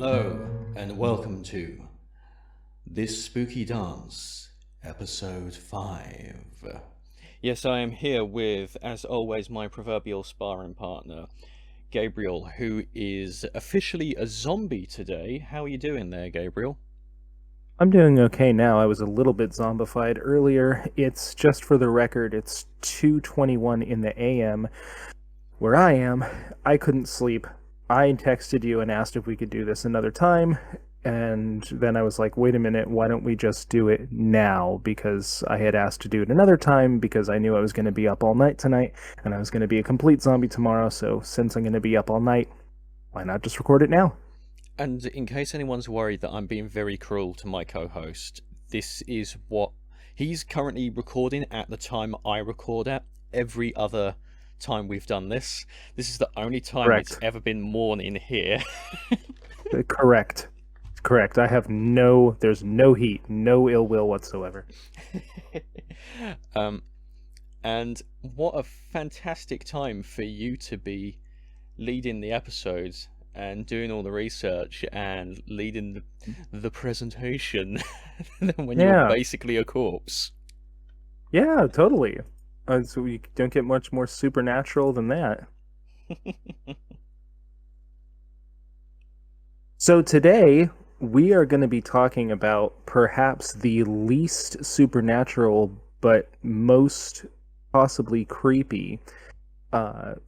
Hello, and welcome to This Spooky Dance, Episode 5. Yes, I am here with, as always, my proverbial sparring partner, Gabriel, who is officially a zombie today. How are you doing there, Gabriel? I'm doing okay now. I was a little bit zombified earlier. It's just for the record, it's 2:21 in the AM where I am. I couldn't sleep. I texted you and asked if we could do this another time, and then I was like, "Wait a minute, why don't we just do it now?" Because I had asked to do it another time because I knew I was going to be up all night tonight and I was going to be a complete zombie tomorrow. So, since I'm going to be up all night, why not just record it now? And in case anyone's worried that I'm being very cruel to my co-host, this is what he's currently recording at the time I record at. Every other time we've done this, this is the only time it's Correct. ever been morning here. Correct. Correct. There's no heat, no ill will whatsoever. um, and what a fantastic time for you to be leading the episodes and doing all the research and leading the presentation when you're Yeah, basically a corpse. yeah, totally. So you don't get much more supernatural than that. So today we are going to be talking about perhaps the least supernatural but most possibly creepy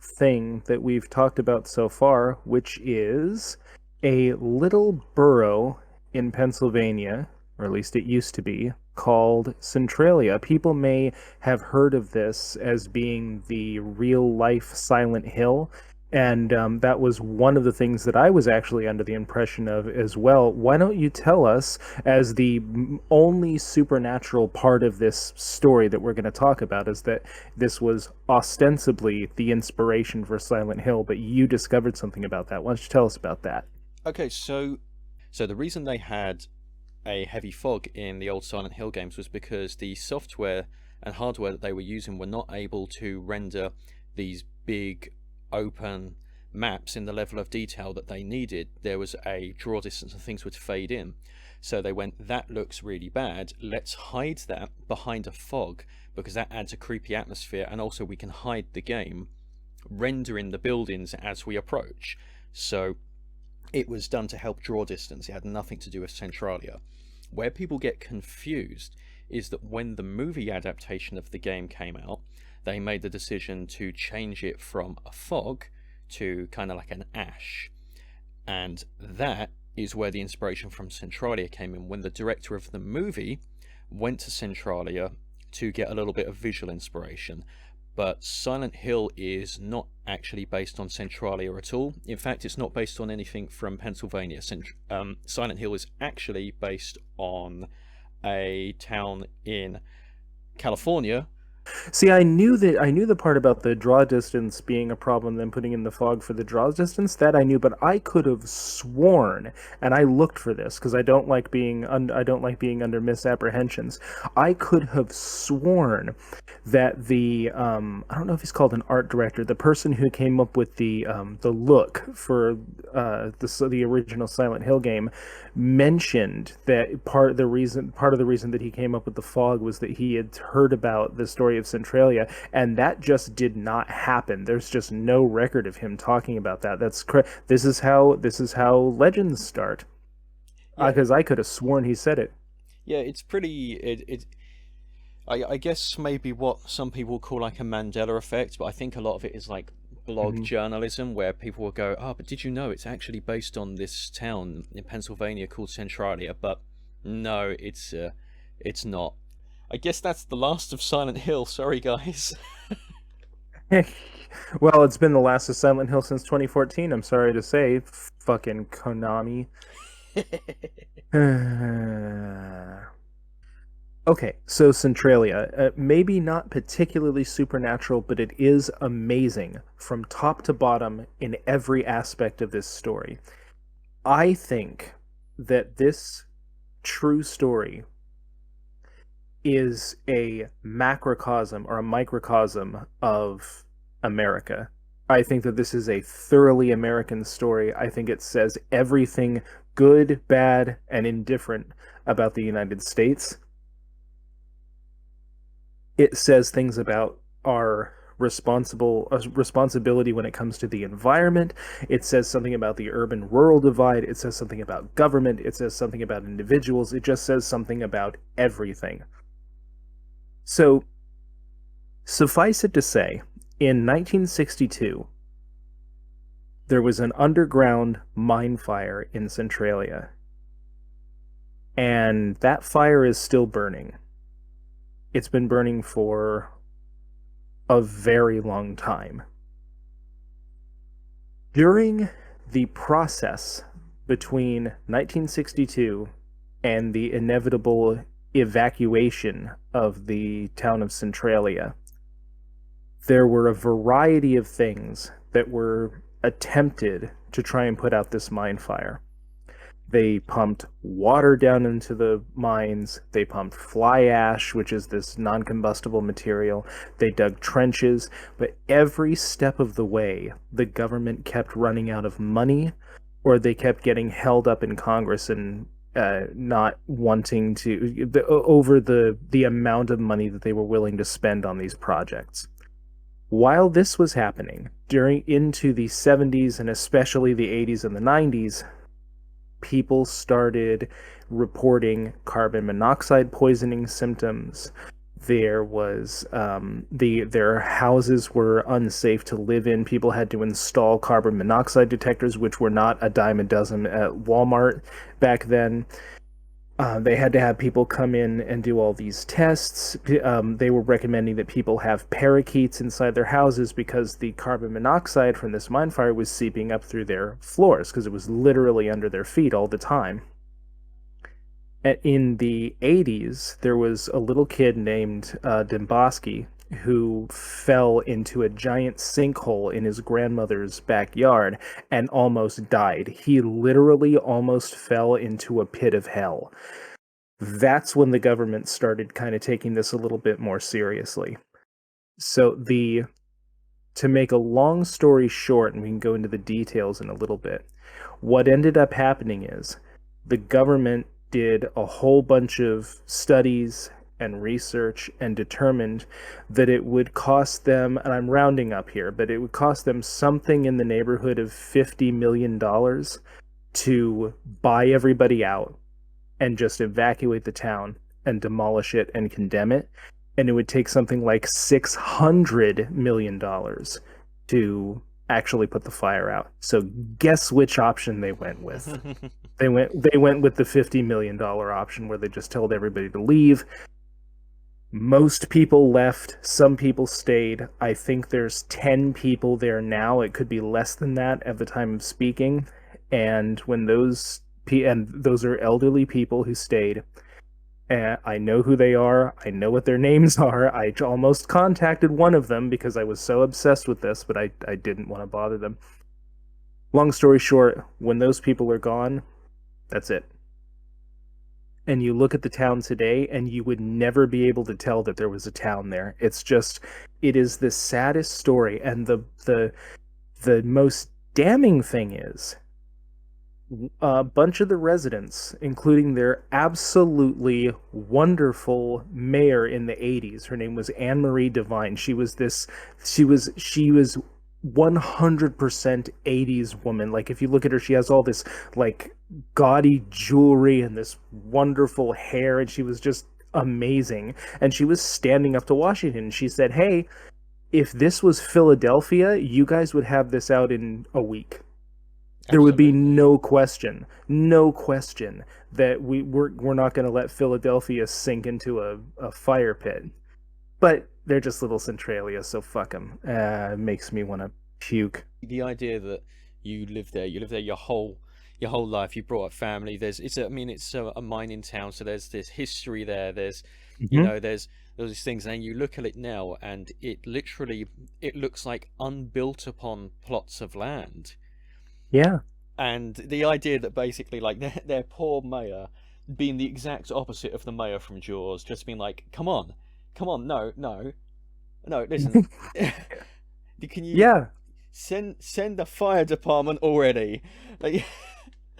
thing that we've talked about so far, which is a little borough in Pennsylvania, or at least it used to be, called Centralia. People may have heard of this as being the real life Silent Hill. And that was one of the things that I was actually under the impression of as well. Why don't you tell us, as the only supernatural part of this story that we're going to talk about, is that this was ostensibly the inspiration for Silent Hill, but you discovered something about that. Why don't you tell us about that? Okay, so the reason they had a heavy fog in the old Silent Hill games was because the software and hardware that they were using were not able to render these big open maps in the level of detail that they needed. There was a draw distance and things would fade in. So they went, that looks really bad. Let's hide that behind a fog because that adds a creepy atmosphere, and also we can hide the game rendering the buildings as we approach. So it was done to help draw distance. It had nothing to do with Centralia. Where people get confused is that when the movie adaptation of the game came out, they made the decision to change it from a fog to kind of like an ash. And that is where the inspiration from Centralia came in, when the director of the movie went to Centralia to get a little bit of visual inspiration. But Silent Hill is not actually based on Centralia at all. In fact, it's not based on anything from Pennsylvania. Silent Hill is actually based on a town in California. See, I knew the part about the draw distance being a problem, then putting in the fog for the draw distance, that I knew, but I could have sworn, and I looked for this because I don't like being under misapprehensions. I could have sworn that the I don't know if he's called an art director, the person who came up with the look for the original Silent Hill game, mentioned that part of the reason that he came up with the fog was that he had heard about the story of Centralia, and that just did not happen. There's just no record of him talking about that. This is how legends start. Yeah, Because I could have sworn he said it. yeah, it's pretty. I guess maybe what some people call like a Mandela effect, but I think a lot of it is like blog Mhm. journalism, where people will go, "Oh, but did you know it's actually based on this town in Pennsylvania called Centralia?" But no, it's not. I guess that's the last of Silent Hill. Sorry, guys. Well, it's been the last of Silent Hill since 2014. I'm sorry to say, fucking Konami. Okay, so Centralia, maybe not particularly supernatural, but it is amazing from top to bottom in every aspect of this story. I think that this true story is a macrocosm or a microcosm of America. I think that this is a thoroughly American story. I think it says everything good, bad, and indifferent about the United States. It says things about our responsibility when it comes to the environment. It says something about the urban rural divide. It says something about government. It says something about individuals. It just says something about everything. So suffice it to say, in 1962, there was an underground mine fire in Centralia, and that fire is still burning. It's been burning for a very long time. During the process between 1962 and the inevitable evacuation of the town of Centralia, there were a variety of things that were attempted to try and put out this mine fire. They pumped water down into the mines. They pumped fly ash, which is this non-combustible material. They dug trenches. But every step of the way, the government kept running out of money, or they kept getting held up in Congress and not wanting to over the amount of money that they were willing to spend on these projects. While this was happening, during into the 70s and especially the 80s and the 90s, people started reporting carbon monoxide poisoning symptoms. There was their houses were unsafe to live in. People had to install carbon monoxide detectors, which were not a dime a dozen at Walmart back then. They had to have people come in and do all these tests. They were recommending that people have parakeets inside their houses because the carbon monoxide from this mine fire was seeping up through their floors because it was literally under their feet all the time. In the 80s, there was a little kid named Demboski who fell into a giant sinkhole in his grandmother's backyard and almost died. He literally almost fell into a pit of hell. That's when the government started kind of taking this a little bit more seriously. So to make a long story short, and we can go into the details in a little bit, what ended up happening is the government did a whole bunch of studies and research and determined that it would cost them, and I'm rounding up here, but it would cost them something in the neighborhood of $50 million to buy everybody out and just evacuate the town and demolish it and condemn it. And it would take something like $600 million to actually put the fire out. So guess which option they went with? They went with the $50 million option where they just told everybody to leave. Most people left, some people stayed. I think there's 10 people there now. It could be less than that at the time of speaking. And those are elderly people who stayed. I know who they are. I know what their names are. I almost contacted one of them because I was so obsessed with this, but I didn't want to bother them. Long story short, when those people are gone, that's it. And you look at the town today, and you would never be able to tell that there was a town there. It is the saddest story. And the most damning thing is, a bunch of the residents, including their absolutely wonderful mayor in the 80s, her name was Anne Marie Devine. She was 100% 80s woman. Like, if you look at her, she has all this like gaudy jewelry and this wonderful hair, and she was just amazing. And she was standing up to Washington, and she said, "Hey, if this was Philadelphia, you guys would have this out in a week." There would be no question that we're not going to let Philadelphia sink into a fire pit. But they're just little Centralia, so fuck them. Makes me want to puke. The idea that you live there your whole life. You brought up family. It's a mining town, so there's this history there. There's there's these things, and you look at it now, and it looks like unbuilt upon plots of land. Yeah. And the idea that basically, like, their poor mayor being the exact opposite of the mayor from Jaws, just being like, come on, no, listen, can you send the fire department already? Like,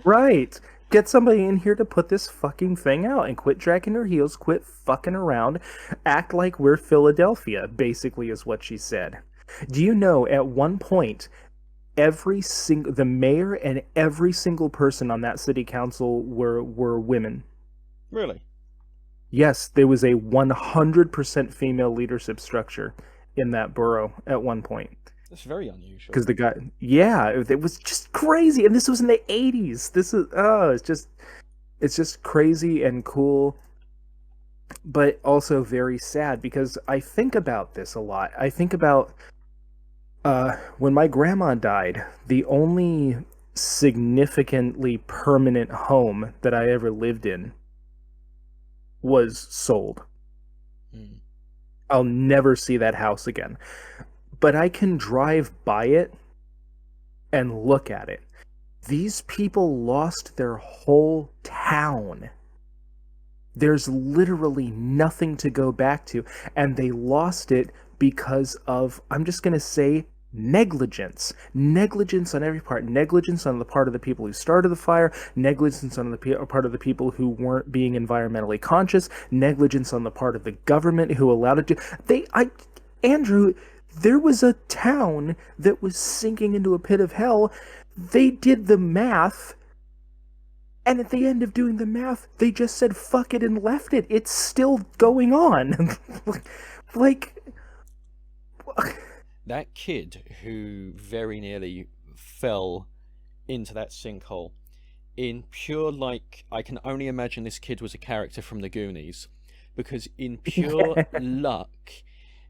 right. Get somebody in here to put this fucking thing out and quit dragging her heels, quit fucking around, act like we're Philadelphia, basically is what she said. Do you know at one point the mayor and every single person on that city council were women? Really? Yes, there was a 100% female leadership structure in that borough at one point. That's very unusual. Because the guy, yeah, it was just crazy, and this was in the 80s. This is it's just crazy and cool, but also very sad because I think about this a lot. I think about when my grandma died, the only significantly permanent home that I ever lived in was sold. Mm. I'll never see that house again. But I can drive by it and look at it. These people lost their whole town. There's literally nothing to go back to. And they lost it because of, I'm just going to say, negligence. Negligence on every part. Negligence on the part of the people who started the fire. Negligence on the part of the people who weren't being environmentally conscious. Negligence on the part of the government who allowed it to. Andrew, there was a town that was sinking into a pit of hell. They did the math, and at the end of doing the math, they just said fuck it and left it. It's still going on. like that kid who very nearly fell into that sinkhole, in pure, like, I can only imagine this kid was a character from the Goonies, because in pure luck,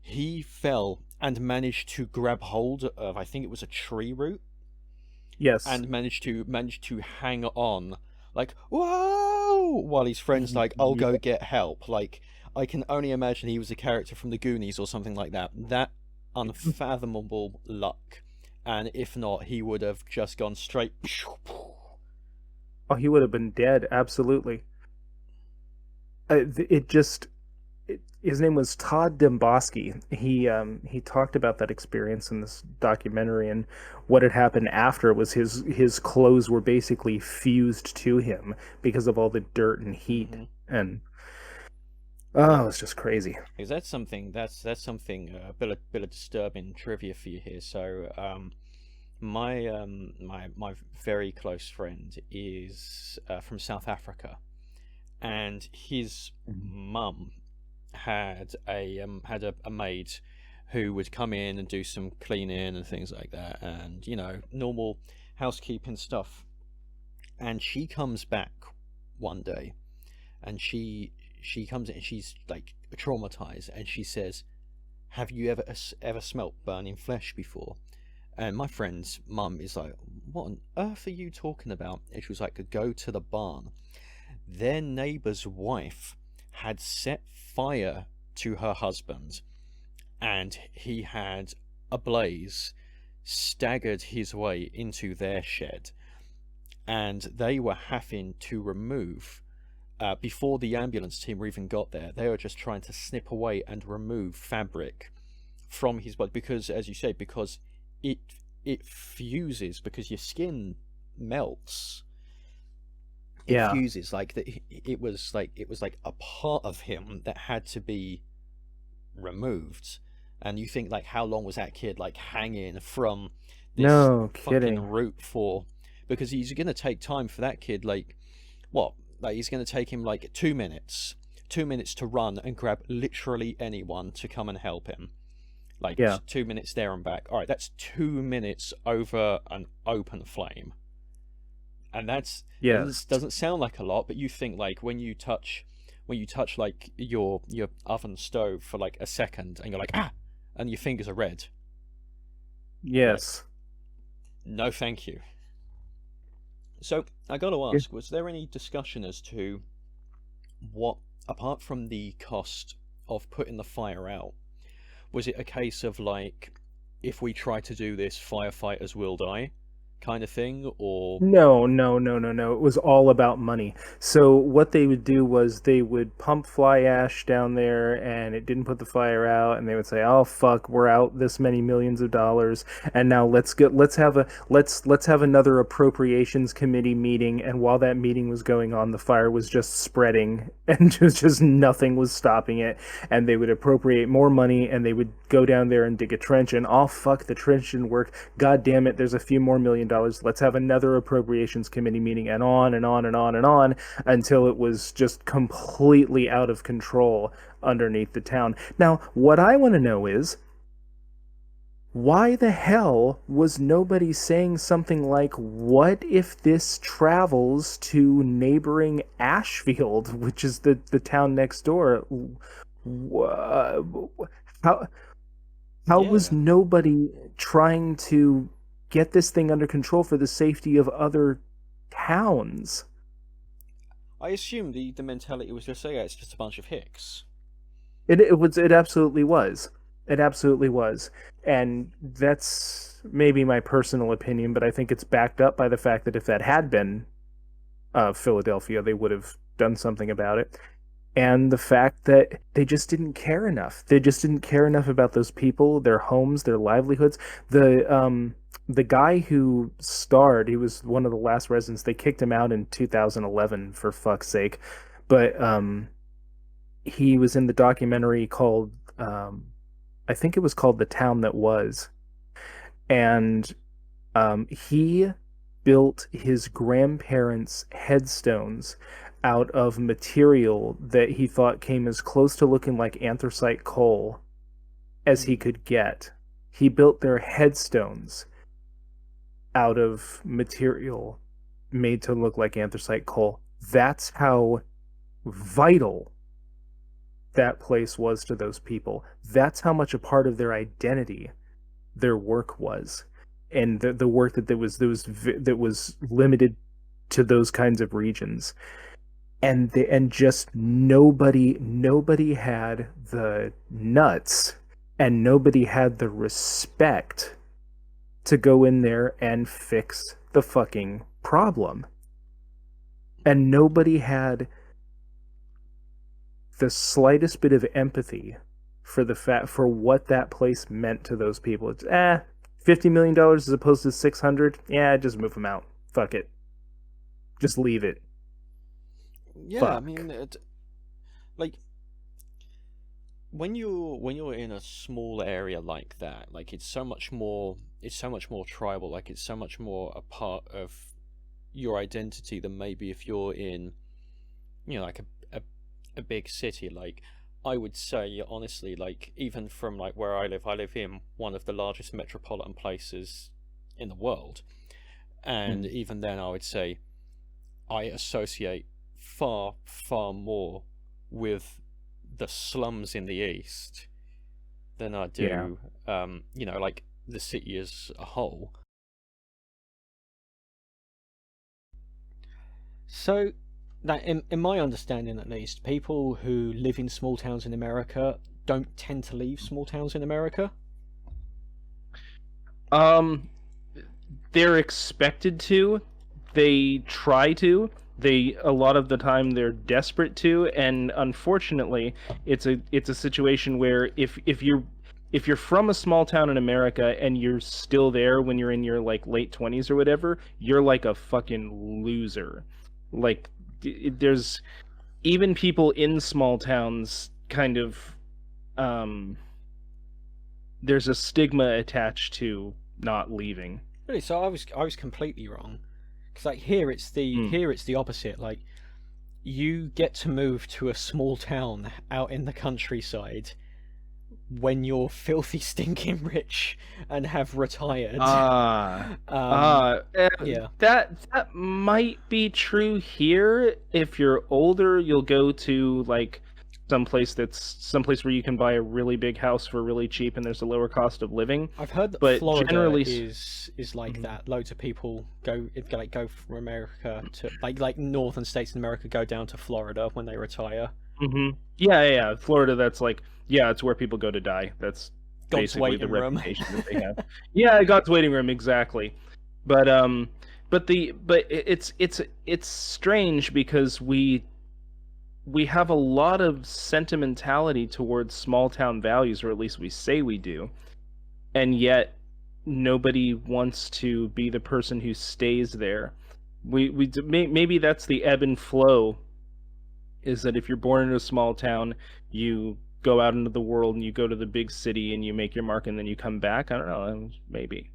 he fell and managed to grab hold of, I think it was a tree root. Yes. And managed to hang on, like, whoa, while his friend's like, I'll go get help. Like, I can only imagine he was a character from the Goonies or something like that. That unfathomable luck. And if not, he would have just gone straight. Oh, he would have been dead, absolutely. His name was Todd Demboski. He talked about that experience in this documentary, and what had happened after was his clothes were basically fused to him because of all the dirt and heat, and it's just crazy. Because that's something a bit of disturbing trivia for you here. So my very close friend is from South Africa, and his mum had a maid who would come in and do some cleaning and things like that, and normal housekeeping stuff. And she comes back one day, and she comes in, she's like traumatized, and she says, have you ever smelt burning flesh before? And my friend's mum is like, what on earth are you talking about? And she was like, go to the barn. Their neighbor's wife had set fire to her husband, and he had a blaze staggered his way into their shed, and they were having to remove before the ambulance team even got there. They were just trying to snip away and remove fabric from his body, because, as you say, because it fuses, because your skin melts. It fuses, like that. It was like a part of him that had to be removed. And you think, like, how long was that kid like hanging from this fucking root for? Because he's gonna take time for that kid. Like, what? Like, he's gonna take him like 2 minutes to run and grab literally anyone to come and help him. Like, 2 minutes there and back. All right, that's 2 minutes over an open flame. And doesn't sound like a lot, but you think, like, when you touch like your oven stove for like a second, and you're like, and your fingers are red. Yes. Like, no, thank you. So I got to ask, was there any discussion as to what, apart from the cost of putting the fire out, was it a case of like, if we try to do this, firefighters will die? kind of thing, or No, no, no, no, no. It was all about money. So what they would do was they would pump fly ash down there and it didn't put the fire out and they would say, "Oh fuck, we're out this many millions of dollars and now let's have another appropriations committee meeting." And while that meeting was going on, the fire was just spreading and just nothing was stopping it. And they would appropriate more money and they would go down there and dig a trench and, "Oh fuck, the trench didn't work. God damn it, there's a few more $1 million. Let's have another appropriations committee meeting," and on and on and on and on until it was just completely out of control underneath the town. Now, what I want to know is, why the hell was nobody saying something like, "What if this travels to neighboring Ashfield, which is the town next door?" How how was yeah. nobody trying to get this thing under control for the safety of other towns? I assume the mentality was just, yeah, it's just a bunch of hicks. It absolutely was. It absolutely was. And that's maybe my personal opinion, but I think it's backed up by the fact that if that had been Philadelphia, they would have done something about it. And the fact that they just didn't care enough. They just didn't care enough about those people, their homes, their livelihoods. The guy who starred, he was one of the last residents. They kicked him out in 2011 for fuck's sake. But he was in the documentary called I think it was called The Town That Was. And he built his grandparents' headstones out of material that he thought came as close to looking like anthracite coal as he could get. He built their headstones out of material made to look like anthracite coal. That's how vital that place was to those people. That's how much a part of their identity their work was, and the work that was limited to those kinds of regions. And just nobody had the nuts and nobody had the respect to go in there and fix the fucking problem. And nobody had the slightest bit of empathy for for what that place meant to those people. It's $50 million as opposed to 600. Yeah, just move them out. Fuck it. Just leave it. Yeah, I Fuck. mean, like when you're in a small area like that, like it's so much more tribal, like it's so much more a part of your identity than maybe if you're in, you know, like a big city. Like I would say honestly, like even from like where I live in one of the largest metropolitan places in the world, and even then I would say I associate far more with the slums in the east than I Yeah. do, you know, like the city as a whole. So, that in my understanding at least, people who live in small towns in America don't tend to leave small towns in America. Um, they're expected to. They try to. They a lot of the time they're desperate to, and unfortunately, it's a situation where if you're from a small town in America and you're still there when you're in your like late 20s or whatever, you're like a fucking loser. Like there's even people in small towns kind of um there's a stigma attached to not leaving. Really, so I was completely wrong. Because like Mm. here it's the opposite. Like you get to move to a small town out in the countryside when you're filthy stinking rich and have retired. Ah, um, yeah, that might be true here. If you're older, you'll go to like someplace where you can buy a really big house for really cheap and there's a lower cost of living. I've heard that But Florida generally, is like Mhm. that. Loads of people go from America to like northern states in America go down to Florida when they retire. Yeah, yeah, yeah. Florida, that's like, yeah, it's where people go to die. That's God's basically the waiting room. reputation that they have. Yeah, God's waiting room, exactly. But it's strange because we have a lot of sentimentality towards small town values, or at least we say we do, and yet nobody wants to be the person who stays there. Maybe that's the ebb and flow, is that if you're born in a small town, you go out into the world and you go to the big city and you make your mark and then you come back. I don't know, maybe.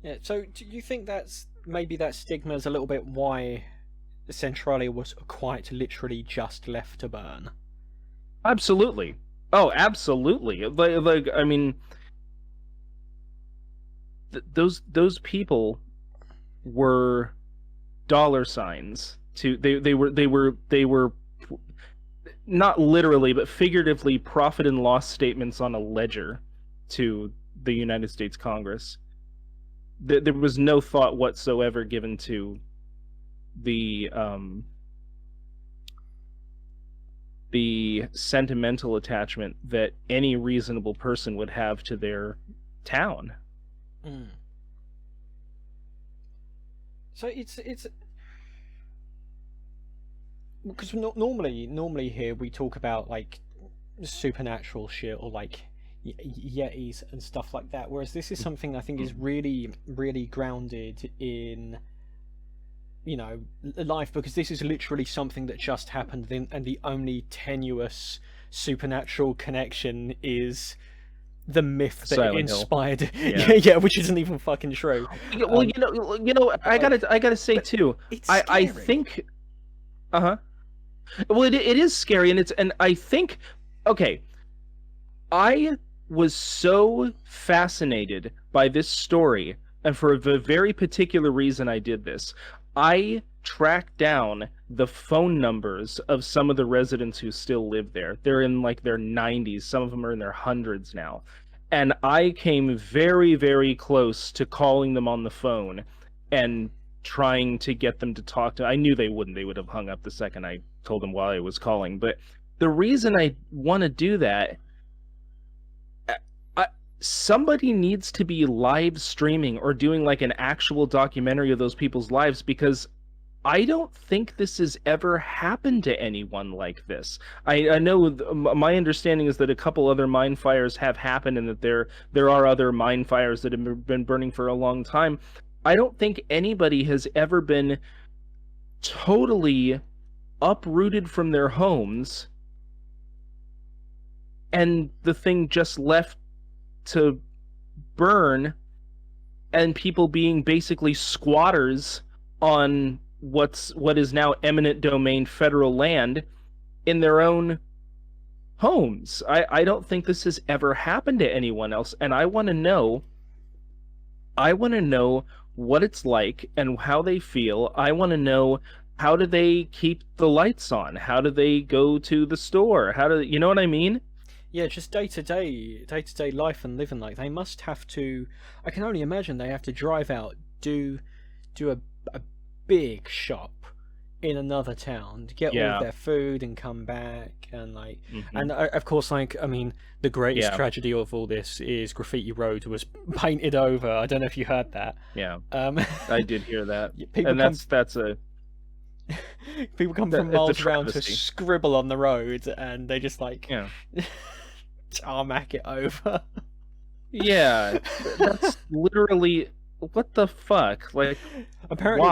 Yeah. So do you think that's maybe that stigma is a little bit why Centralia was quite literally just left to burn? Absolutely. Oh, absolutely. I mean, those people were dollar signs to they were not literally but figuratively profit and loss statements on a ledger to the United States Congress. There was no thought whatsoever given to the sentimental attachment that any reasonable person would have to their town. Mm. So it's because normally here we talk about like supernatural shit or like yetis and stuff like that, whereas this is something I think is really grounded in, you know, life, because this is literally something that just happened and the only tenuous supernatural connection is the myth that Silent it inspired. Yeah. Yeah, which isn't even fucking true. Well, I gotta say too, I think, well, it is scary, and I think, okay, I was so fascinated by this story, and for a very particular reason I did this. I tracked down the phone numbers of some of the residents who still live there. They're in like their 90s, some of them are in their hundreds now. And I came very, very close to calling them on the phone and trying to get them to talk to. I knew they wouldn't. They would have hung up the second I told them why I was calling. But the reason I want to do that, somebody needs to be live streaming or doing like an actual documentary of those people's lives, because I don't think this has ever happened to anyone like this. I know my understanding is that a couple other mine fires have happened and that there are other mine fires that have been burning for a long time. I don't think anybody has ever been totally uprooted from their homes and the thing just left to burn, and people being basically squatters on what is now eminent domain federal land in their own homes. I don't think this has ever happened to anyone else, and I want to know what it's like and how they feel. I want to know, how do they keep the lights on? How do they go to the store? You know what I mean? Yeah, just day to day life and living. Like they must have to. I can only imagine they have to drive out, do a big shop in another town to get all of their food and come back, and like, and of course, like, I mean, the greatest tragedy of all this is Graffiti Road was painted over. I don't know if you heard that. Yeah, I did hear that. People people come from miles around to scribble on the road, and they just like tarmac it over. Yeah, that's literally, what the fuck? Like, apparently why?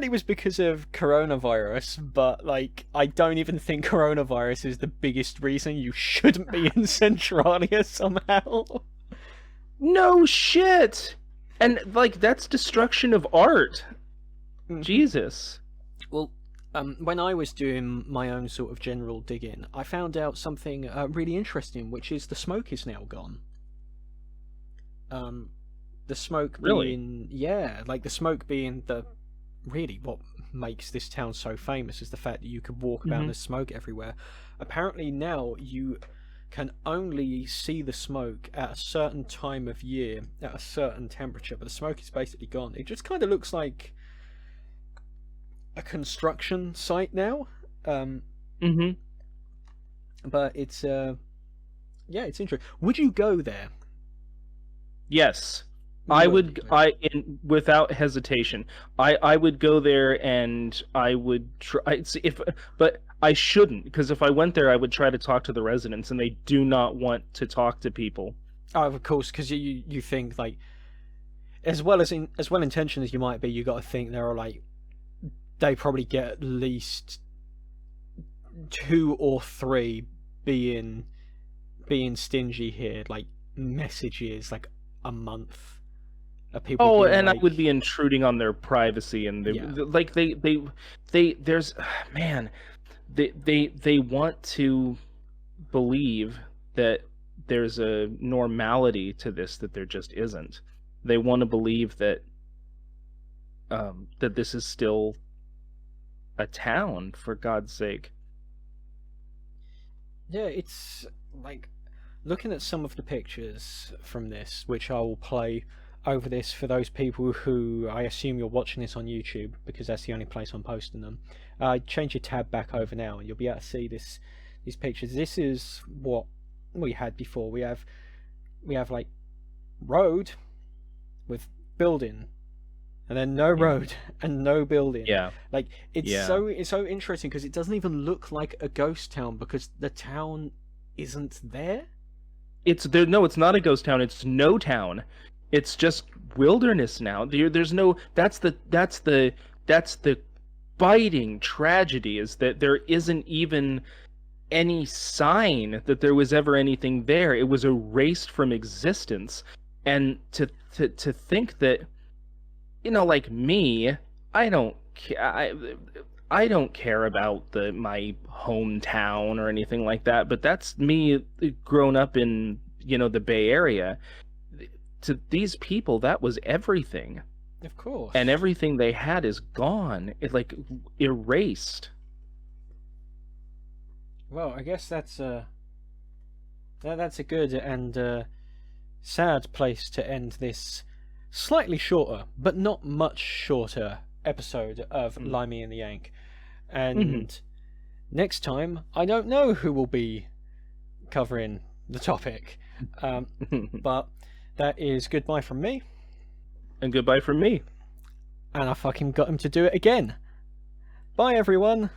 It was because of coronavirus, but like I don't even think coronavirus is the biggest reason you shouldn't be in Centralia somehow. No shit. And like, that's destruction of art. Jesus. Well, when I was doing my own sort of general digging, I found out something really interesting, which is the smoke is now gone. The smoke being, like the smoke being really what makes this town so famous is the fact that you could walk about and there's smoke everywhere. Apparently now you can only see the smoke at a certain time of year, at a certain temperature, but the smoke is basically gone. It just kind of looks like a construction site now, but it's it's interesting. Would you go there? Yes. without hesitation, I would go there and I would try but I shouldn't, because if I went there, I would try to talk to the residents, and they do not want to talk to people. Oh, of course, because you think like, as well intentioned as you might be, you got to think there are like, they probably get at least 2 or 3 being stingy here, like messages like a month of people. Oh, and like... I would be intruding on their privacy, and like they there's man, they want to believe that there's a normality to this that there just isn't. They want to believe that that this is still a town, for God's sake. Yeah, it's like, looking at some of the pictures from this, which I will play over this for those people who, I assume you're watching this on YouTube, because that's the only place I'm posting them. Change your tab back over now and you'll be able to see these pictures. This is what we had before. We have like road with building, and then no road and no building. Yeah, like it's so interesting, because it doesn't even look like a ghost town, because the town isn't there. It's there. No, it's not a ghost town. It's no town. It's just wilderness now. There's no. That's the biting tragedy, is that there isn't even any sign that there was ever anything there. It was erased from existence. And to think that, like me, I don't care about my hometown or anything like that, but that's me grown up in, the Bay Area. To these people, that was everything. Of course. And everything they had is gone. It's like erased. Well, I guess that's a good and sad place to end this slightly shorter, but not much shorter, episode of Limey and the Yank. And next time, I don't know who will be covering the topic. But that is goodbye from me. And goodbye from me. And I fucking got him to do it again. Bye, everyone.